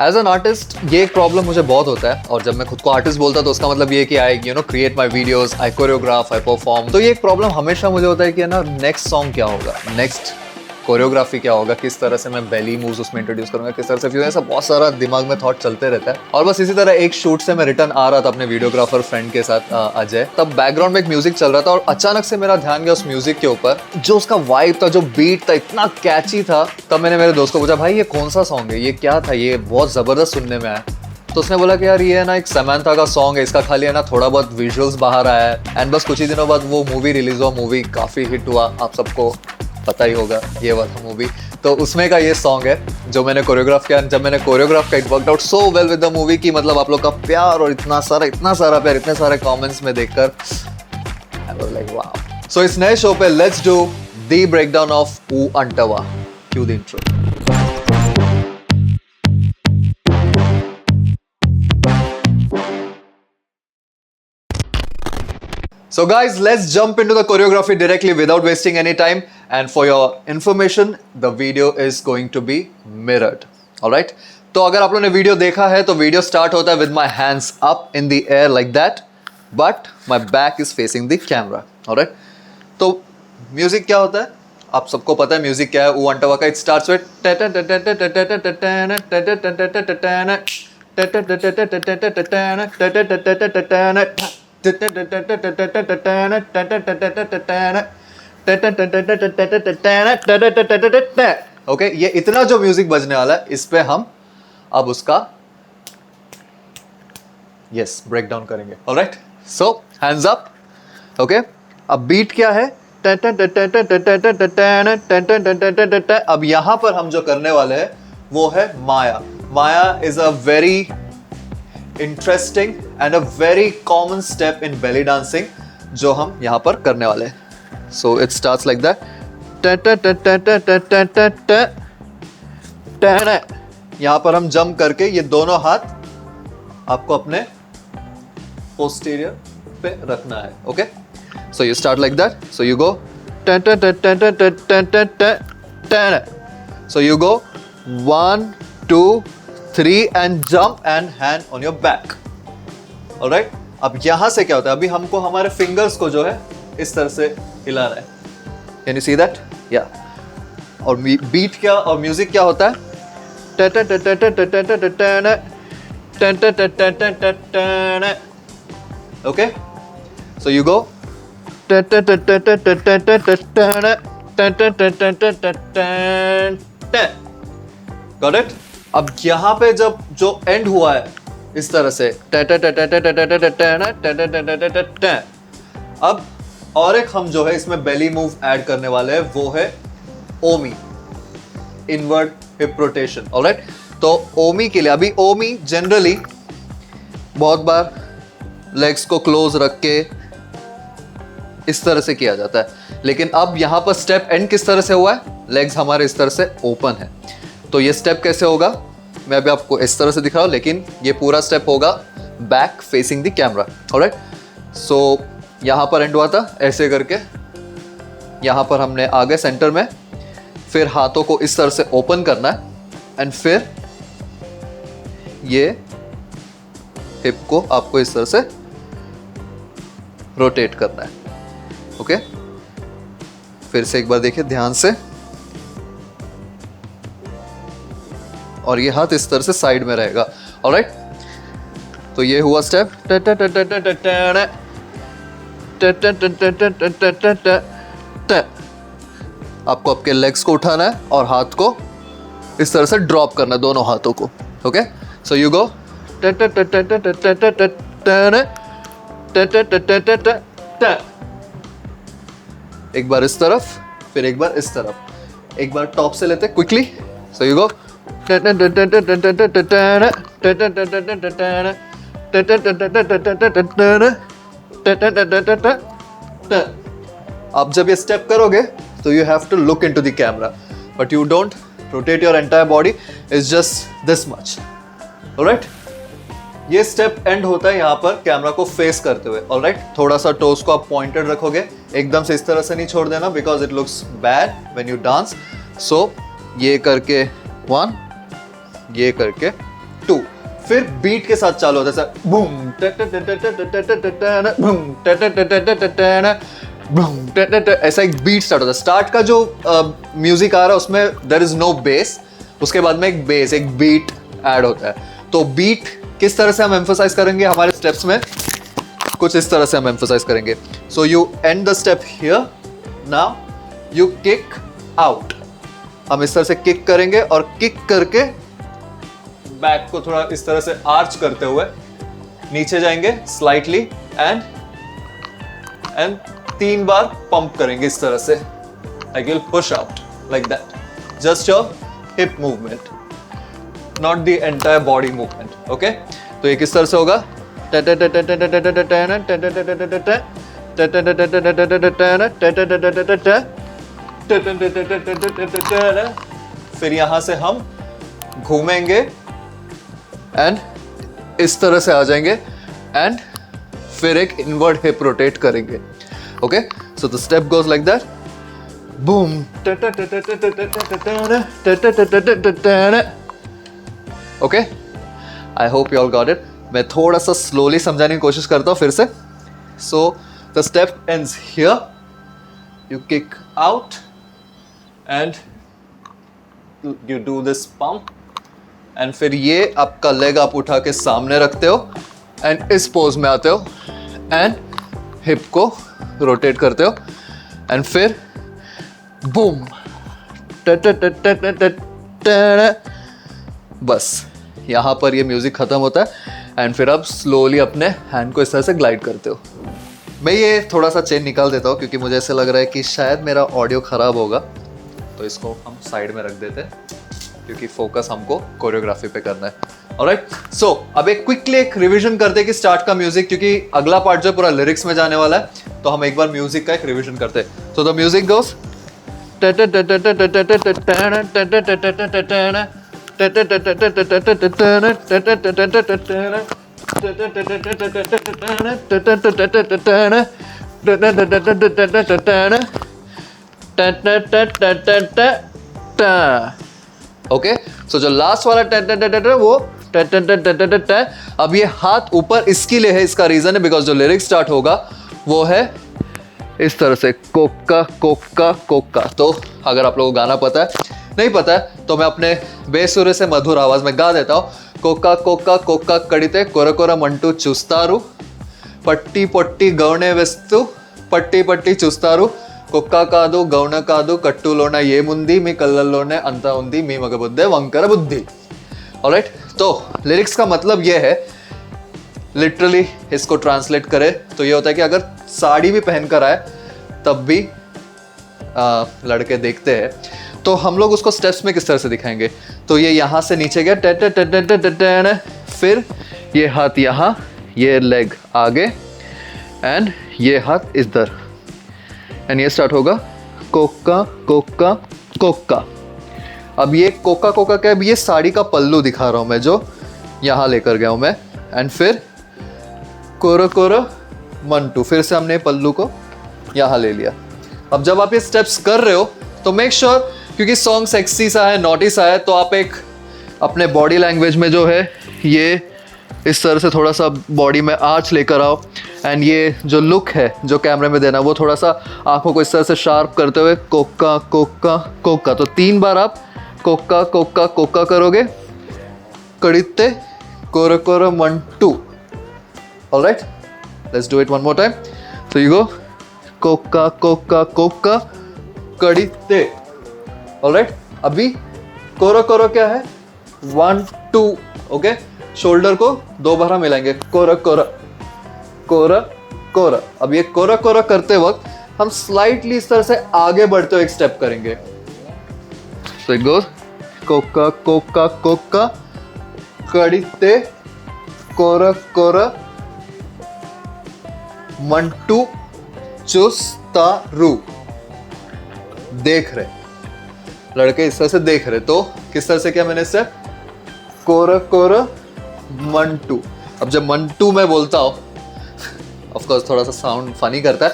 As an artist ये एक problem मुझे बहुत होता है, और जब मैं खुद को आर्टिस्ट बोलता तो उसका मतलब ये कि I create my videos, I choreograph, I perform. तो ये एक प्रॉब्लम हमेशा मुझे होता है कि ना नेक्स्ट सॉन्ग क्या होगा, नेक्स्ट कोरियोग्राफी क्या होगा, किस तरह से मैं बेली मूव्स उसमें इंट्रोड्यूस करूंगा, किस तरह से ऐसा बहुत सारा दिमाग में थॉट चलते रहता है। और बस इसी तरह एक शूट से मैं रिटर्न आ रहा था अपने वीडियोग्राफर फ्रेंड के साथ अजय, तब बैकग्राउंड में एक म्यूजिक चल रहा था और अचानक से मेरा ध्यान गया उस म्यूजिक के ऊपर। जो उसका वाइब था, जो बीट था, इतना कैची था। तब मैंने मेरे दोस्त को पूछा, भाई ये कौन सा सॉन्ग है, ये क्या था, ये बहुत जबरदस्त सुनने में आया। तो उसने बोला कि यार ये है ना एक समंथा का सॉन्ग है, इसका खाली है ना थोड़ा बहुत विजुअल्स बाहर आया है। एंड बस कुछ ही दिनों बाद वो मूवी रिलीज हुआ, मूवी काफी हिट हुआ, आप सबको पता ही होगा ये वाला मूवी। तो उसमें का ये सॉन्ग है जो मैंने कोरियोग्राफ किया। जब मैंने कोरियोग्राफ किया, it worked out so well with the movie की मतलब आप लोग का प्यार और इतना सारा प्यार, इतने सारे कमेंट्स में देखकर I was like wow. So इस नए शो पे let's do the breakdown of Oo Antava. Cue the intro. So guys, let's jump into the choreography directly without wasting any time. And for your information, the video is going to be mirrored. Alright? तो अगर आप लोगों ने video देखा है तो video start होता है with my hands up in the air like that, but my back is facing the camera. Alright? तो म्यूजिक क्या होता है? आप सबको पता है म्यूजिक क्या है ऊ अंटवा का। It starts with ओके, ये इतना जो म्यूजिक बजने वाला है, इस पे हम अब उसका यस ब्रेक डाउन करेंगे। ऑलराइट, सो हैंड्स अप। ओके, अब बीट क्या है? अब यहां पर हम जो करने वाले हैं वो है Maya. Maya is a very interesting and a very common step in belly dancing जो हम यहाँ पर करने वाले हैं। So it starts like that. यहाँ पर हम जंप करके ये दोनों हाथ आपको अपने पोस्टीरियर पे रखना है। Okay, so you start like that. So you go, so you go 1 2 3 and jump and hand on your back. Alright? अब यहां से क्या होता है, अभी हमको हमारे फिंगर्स को जो है इस तरह से हिलाना है। Can you see that? Yeah. और बीट क्या और म्यूजिक क्या होता है? Okay? So you go. Got it? अब यहाँ पे जब जो एंड हुआ है इस तरह से अब और एक हम जो है इसमें बेली मूव ऐड करने वाले हैं, वो है ओमी, इनवर्ड हिप रोटेशन। ऑलराइट, तो ओमी के लिए अभी ओमी जनरली बहुत बार लेग्स को क्लोज रख के इस तरह से किया जाता है, लेकिन अब यहाँ पर स्टेप एंड किस तरह से हुआ है, लेग्स हमारे इस तरह से ओपन है। तो ये स्टेप कैसे होगा, मैं अभी आपको इस तरह से दिखा रहा हूँ, लेकिन ये पूरा स्टेप होगा back facing the camera. Alright, so यहाँ पर एंड हुआ था ऐसे करके, यहाँ पर हमने आगे सेंटर में, फिर हाथों को इस तरह से ओपन करना है एंड फिर ये हिप को आपको इस तरह से रोटेट करना है। ओके, फिर से एक बार देखिए ध्यान से, और ये हाथ इस तरह से साइड में रहेगा। ऑलराइट, तो ये हुआ स्टेप। आपको आपके लेग्स को उठाना है और हाथ को इस तरह से ड्रॉप करना है, दोनों हाथों को। ओके, सो यू गो, एक बार इस तरफ, फिर एक बार इस तरफ, एक बार टॉप से लेते क्विकली। सो यू गो, आप जब ये स्टेप करोगे तो you have to look into the camera, but you don't rotate your entire body, is just this much. Alright, ये स्टेप एंड होता है यहाँ पर कैमरा को फेस करते हुए। ऑलराइट, थोड़ा सा टोस को आप पॉइंटेड रखोगे, एकदम से इस तरह से नहीं छोड़ देना, because it looks bad when you dance. So ये करके 1, ये करके 2, फिर बीट के साथ चालू होता है बूम बूम, ऐसा एक बीट स्टार्ट होता है। स्टार्ट का जो म्यूजिक आ रहा है उसमें देयर इज नो बेस, उसके बाद में एक बेस, एक बीट ऐड होता है। तो बीट किस तरह से हम एम्फसाइज करेंगे हमारे स्टेप्स में, कुछ इस तरह से हम एम्फसाइज करेंगे। So you and the step here, now you kick out. हम इस तरह से किक करेंगे और किक करके बैक को थोड़ा इस तरह से आर्च करते हुए नीचे जाएंगे स्लाइटली एंड 3 बार पंप करेंगे इस तरह से, like you'll push out like that, just your hip movement, not the entire body movement, okay? तो ये किस तरह से होगा, फिर यहां से हम घूमेंगे एंड इस तरह से आ जाएंगे एंड फिर एक इनवर्ड हिप रोटेट करेंगे। Okay, so the step goes like that, boom. Okay, I hope you all got it. मैं थोड़ा सा स्लोली समझाने की कोशिश करता हूँ फिर से। So the step ends here, you kick out and you do this pump, and फिर ये आपका लेग आप उठा के सामने रखते हो एंड इस पोज में आते हो एंड हिप को रोटेट करते हो एंड फिर बूम, बस यहाँ पर ये म्यूजिक खत्म होता है एंड फिर आप स्लोली अपने हैंड को इस तरह से ग्लाइड करते हो। मैं ये थोड़ा सा चेन निकाल देता हूँ क्योंकि मुझे ऐसा लग रहा है कि शायद मेरा ऑडियो ख़राब होगा, तो इसको हम साइड में रख देते हैं क्योंकि फोकस हमको कोरियोग्राफी पे करना है। ऑलराइट, सो अब एक क्विकली एक रिवीजन करते हैं कि स्टार्ट का म्यूजिक, क्योंकि अगला पार्ट जो पूरा लिरिक्स में जाने वाला है, तो हम एक बार म्यूजिक का एक रिवीजन करते हैं। So the music goes, okay. So जो लास्ट वाला वो अब ये हाथ ऊपर इसके लिए है, इसका रीजन है बिकॉज जो लिरिक्स स्टार्ट होगा वो है इस तरह से, कोका कोका कोका। तो अगर आप लोगों को गाना पता है, नहीं पता है, तो मैं अपने बेसुरे से मधुर आवाज में गा देता हूँ। कोका कोका कोका कड़िते कोरा कोरा मंटू चुस्तारू, पट्टी पट्टी गौणे वेस्तु पट्टी पट्टी चुस्तारू, కుక్క కాదు గౌణ కాదు కట్టులోన ఏముంది మీ కళ్ళల్లోనే అంతా ఉంది మీ మగబుద్ధే వంకర बुद्धि। ऑलराइट, तो लिरिक्स का मतलब ये है, लिटरली इसको ट्रांसलेट करे तो ये होता है कि अगर साड़ी भी पहन कर आए तब भी लड़के देखते हैं, तो हम लोग उसको स्टेप्स में किस तरह से दिखाएंगे। तो ये यहाँ से नीचे गया, फिर ये हाथ यहाँ, ये लेग आगे एंड ये हाथ इधर एंड ये स्टार्ट होगा कोका कोका कोका। अब ये कोका कोका क्या है, ये साड़ी का पल्लू दिखा रहा हूँ मैं, जो यहाँ लेकर गया हूँ मैं, एंड फिर कोरो कोरो मंटू, फिर से हमने पल्लू को यहाँ ले लिया। अब जब आप ये स्टेप्स कर रहे हो तो मेक श्योर, क्योंकि सॉन्ग सेक्सी सा है, नॉटी सा है, तो आप एक अपने बॉडी लैंग्वेज में जो है ये इस तरह से थोड़ा सा बॉडी में आर्च लेकर आओ एंड ये जो लुक है जो कैमरे में देना, वो थोड़ा सा आंखों को इस तरह से शार्प करते हुए कोका कोका कोका। तो 3 बार आप कोका कोका कोका करोगे, कड़िते कोरो कोरो मंटू। Alright, let's do it one more time. So you go कोका कोका कोका कड़िते। ऑलराइट, अभी कोरो कोरो क्या है, 1 2, ओके। शोल्डर को 2 बार हम मिलाएंगे, कोरा कोरा कोरा कोरा। अब ये कोरा कोरा करते वक्त हम स्लाइटली इस तरह से आगे बढ़ते हुए एक स्टेप करेंगे। सो इट गोस कोका कोका कोका कड़िते कोरा कोरा मंटू चुस्तारू। देख रहे लड़के इस तरह से देख रहे, तो किस तरह से क्या मैंने स्टेप, कोरा कोरा मंटू। अब जब मंटू मैं बोलता हूँ, ऑफ कोर्स थोड़ा सा साउंड फनी करता है,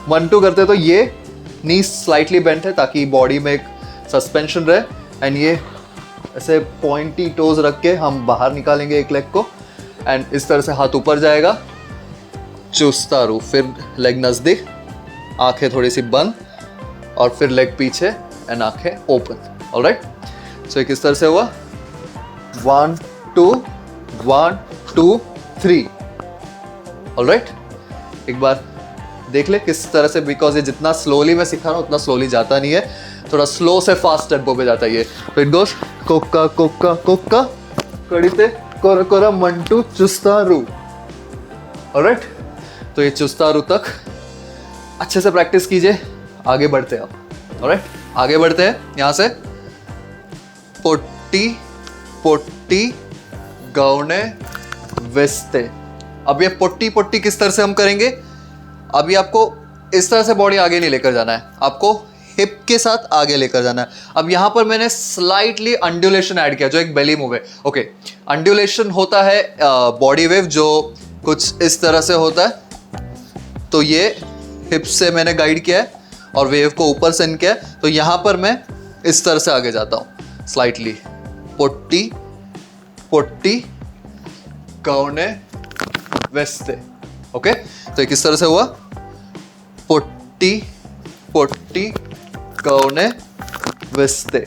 मंटू करते तो ये नी स्लाइटली बेंट है ताकि बॉडी में एक सस्पेंशन रहे एंड ये ऐसे पॉइंटी टोज रख के हम बाहर निकालेंगे एक लेग को, एंड इस तरह से हाथ ऊपर जाएगा, चुस्ता रू, फिर लेग नज़दीक, आंखें थोड़ी सी बंद, और फिर लेग पीछे एंड आंखें ओपन। ऑलराइट, सो किस तरह से हुआ, 1 2 1 2 3। ऑलराइट, एक बार देख ले किस तरह से, बिकॉज ये जितना स्लोली मैं सिखा रहा हूँ उतना स्लोली जाता नहीं है, थोड़ा स्लो से फास्ट टेम्पो पे जाता है ये। तो इट गोस कोक्का कोक्का कोक्का कड़ीते कोरा कोरा मंटू चुस्तारू। ऑलराइट, तो ये चुस्तारू तक अच्छे से प्रैक्टिस कीजिए, आगे बढ़ते हैं आप। ऑलराइट, आगे बढ़ते हैं यहाँ से, पोट्टी पोट्टी गौने वेस्ते। अब ये पोट्टी पोट्टी किस तरह से हम करेंगे, अभी आपको इस तरह से बॉडी आगे नहीं लेकर जाना है, आपको हिप के साथ आगे लेकर जाना है। अब यहाँ पर मैंने स्लाइटली अंडुलेशन ऐड किया, जो एक बेली मूव है। ओके, अंडुलेशन होता है बॉडी वेव जो कुछ इस तरह से होता है, तो ये हिप से मैंने गाइड किया है और वेव को ऊपर सेंड किया है, तो यहाँ पर मैं इस तरह से आगे जाता हूँ स्लाइटली, पोट्टी पोट्टी गौने वेस्ते। ओके, तो किस तरह से हुआ, पोट्टी पोट्टी गौने वेस्ते।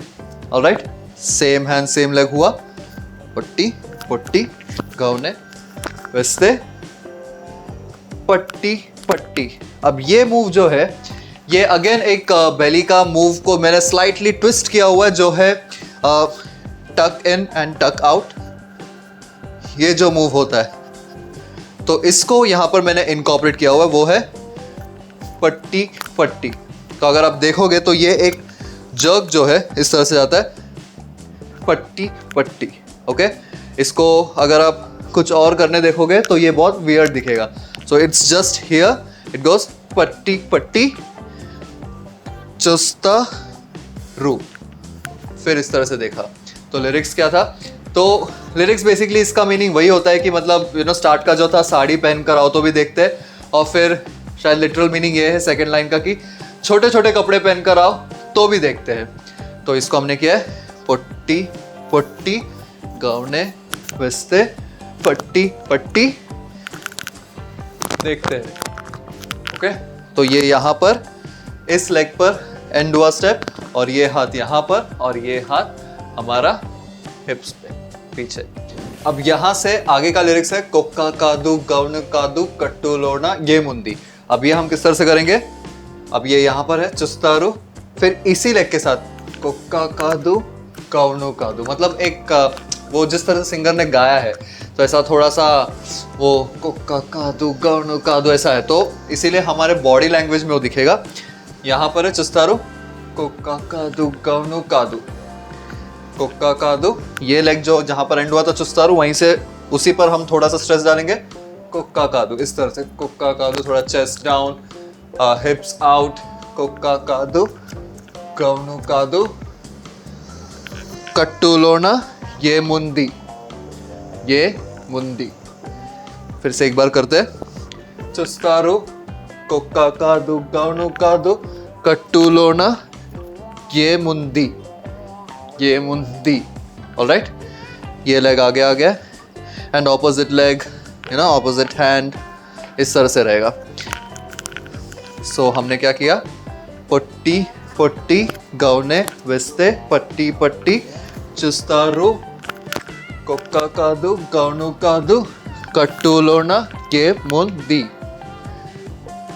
Alright, same hand same leg हुआ, पोट्टी पोट्टी गौने वेस्ते, पट्टी पट्टी। अब ये मूव जो है, ये अगेन एक बेली का मूव को मैंने स्लाइटली ट्विस्ट किया हुआ है, जो है टक इन एंड टक आउट। ये जो मूव होता है, तो इसको यहाँ पर मैंने इनकॉर्पोरेट किया हुआ है, वो है पट्टी पट्टी। तो अगर आप देखोगे तो ये एक जर्क जो है इस तरह से जाता है, पट्टी पट्टी। ओके, इसको अगर आप कुछ और करने देखोगे तो ये बहुत वियर्ड दिखेगा। So it's just here, it goes पट्टी पट्टी चुस्ता रू, फिर इस तरह से देखा। तो लिरिक्स क्या था, तो लिरिक्स बेसिकली इसका मीनिंग वही होता है कि मतलब स्टार्ट का जो था, साड़ी पहन कर आओ तो भी देखते हैं, और फिर शायद लिटरल मीनिंग ये है सेकंड लाइन का कि छोटे छोटे कपड़े पहन कर आओ तो भी देखते हैं। तो इसको हमने किया है पोट्टी पोट्टी गौने वेस्ते, पट्टी पट्टी देखते हैं। ओके, तो ये यहाँ पर इस लेग पर एंड हुआ स्टेप, और ये हाथ यहाँ पर, और ये हाथ हमारा हिप्स पे पीछे। अब यहाँ से आगे का लिरिक्स है, कोक्का कादू गौन कादू कट्टू लोना ये मुंदी। अब ये हम किस तरह से करेंगे, अब ये यहाँ पर है चुस्तारू, फिर इसी लेग के साथ कोक्का कादू गौनो कादू, मतलब एक वो जिस तरह से सिंगर ने गाया है, तो ऐसा थोड़ा सा वो कोक्का कादू गौनो कादू ऐसा है, तो इसीलिए हमारे बॉडी लैंग्वेज में वो दिखेगा। यहाँ पर है चुस्तारू, कोक्का कादू गौनो कादू, कोक्का कादू, ये लेग जो जहाँ पर एंड हुआ था चुस्तारू, वहीं से उसी पर हम थोड़ा सा स्ट्रेस डालेंगे, कोक्का कादू इस तरह से, कोक्का कादू, थोड़ा चेस्ट डाउन, हिप्स आउट, कोक्का कादू गौनो कादू कट्टू लोना ये मुंदी, ये मुंदी। फिर से एक बार करते हैं, चुस्तारू कोक्का कादू गौनो कादू कट्टू लोना ये मुंदी, ये मुंदी। ऑलराइट, ये लेग आगे आ गया, and opposite leg opposite hand इस तरह से रहेगा। सो हमने क्या किया, पट्टी पट्टी गौने वेस्ते, पट्टी पट्टी चुस्तारू कोक्का कादू गौनु कादू कट्टू लोना ये मुंदी।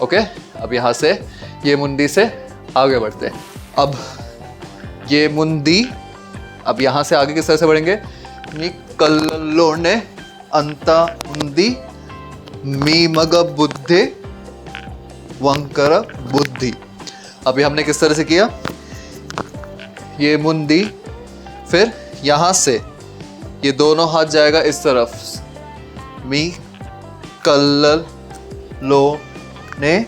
ओके, अब यहाँ से ये मुंदी से आगे बढ़ते हैं। अब ये मुंदी, अब यहाँ से आगे किस तरह से बढ़ेंगे, निकल्लोने अंता मुंदी मी मग बुद्धि वंकर बुद्धि। अभी हमने किस तरह से किया, ये मुंदी, फिर यहाँ से ये दोनों हाथ जाएगा इस तरफ, मी कल्लल लो ने,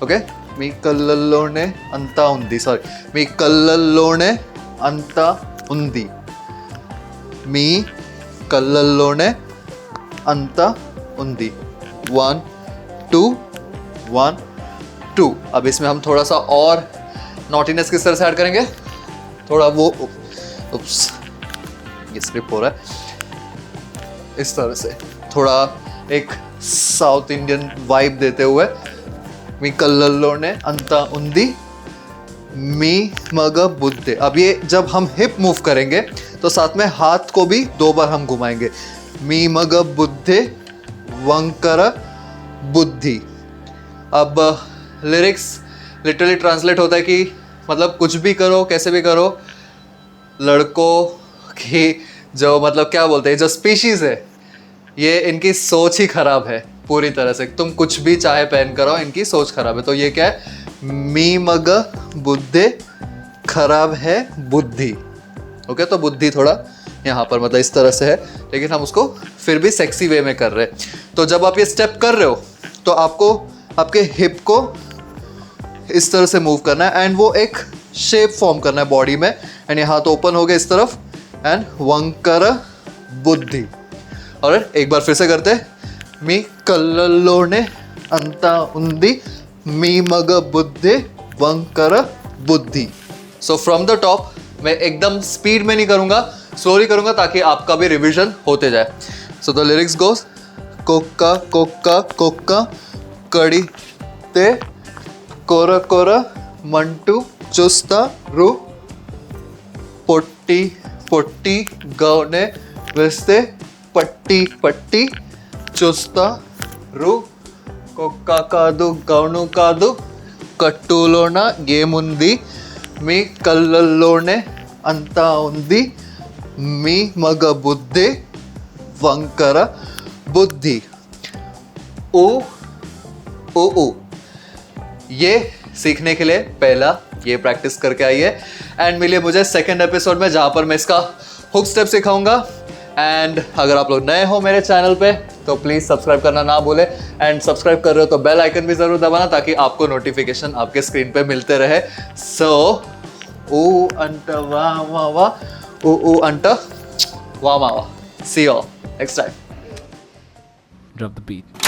ओके, मी कल्लल लो ने अंता उंदी, सॉरी, मी कल्लल लो ने अंता उंदी, मी कल्लल लो ने अंता उंदी। 1 2 1 2। अब इसमें हम थोड़ा सा और नॉटीनेस किस तरह से ऐड करेंगे, थोड़ा वो ये स्लिप हो रहा है। इस तरह से थोड़ा एक साउथ इंडियन वाइब देते हुए मी कल्लल्लोने अंता उंदी मी मग बुद्धे। अब ये जब हम हिप मूव करेंगे तो साथ में हाथ को भी 2 बार हम घुमाएंगे। मी मग बुद्धे वंकर बुद्धि। अब लिरिक्स लिटरली ट्रांसलेट होता है कि मतलब कुछ भी करो, कैसे भी करो, लड़कों की जो मतलब क्या बोलते हैं, जो स्पीशीज़ है ये इनकी सोच ही खराब है पूरी तरह से। तुम कुछ भी चाहे पहन करो, इनकी सोच खराब है। तो ये क्या है, मी मग बुद्धे, खराब है बुद्धि। ओके, तो बुद्धि थोड़ा यहाँ पर मतलब इस तरह से है, लेकिन हम उसको फिर भी सेक्सी वे में कर रहे हैं। तो जब आप ये स्टेप कर रहे हो तो आपको आपके हिप को इस तरह से मूव करना है एंड वो एक शेप फॉर्म करना है बॉडी में। एंड ये हाथ ओपन हो गए इस तरफ एंड वंकर बुद्धि। और एक बार फिर से करते हैं, मी कल्लल्लोने अंता उंदी मी मग बुद्धे वंकर बुद्धि। सो फ्रॉम द टॉप मैं एकदम स्पीड में नहीं करूँगा, स्लोली करूँगा ताकि आपका भी रिविजन होते जाए। सो द लिरिक्स गोस, कोक्का कोक्का कोक्का कड़ी ते कोर कोर मंटू चुस्ता रू పొట్టి పొట్టి గౌనే వేస్తే పట్టి పట్టి చూస్తారు కుక్క కాదు గౌను కాదు కట్టులోన ఏముంది మీ కళ్ళల్లోనే అంతా ఉంది మీ మగ బుద్ధి వంకర बुद्धि। ओ ओ ओ ये सीखने के लिए पहला ये प्रैक्टिस करके आइए एंड मिलिए मुझे सेकंड एपिसोड में जहाँ पर मैं इसका हुक स्टेप सिखाऊंगा। एंड अगर आप लोग नए हो मेरे चैनल पे तो प्लीज़ सब्सक्राइब करना ना भूले एंड सब्सक्राइब कर रहे हो तो बेल आइकन भी ज़रूर दबाना ताकि आपको नोटिफिकेशन आपके स्क्रीन पे मिलते रहे। सो ओ अंट वाह वाह वाह ओ अंट वाह वाह वाह। See you next time. Drop the beat.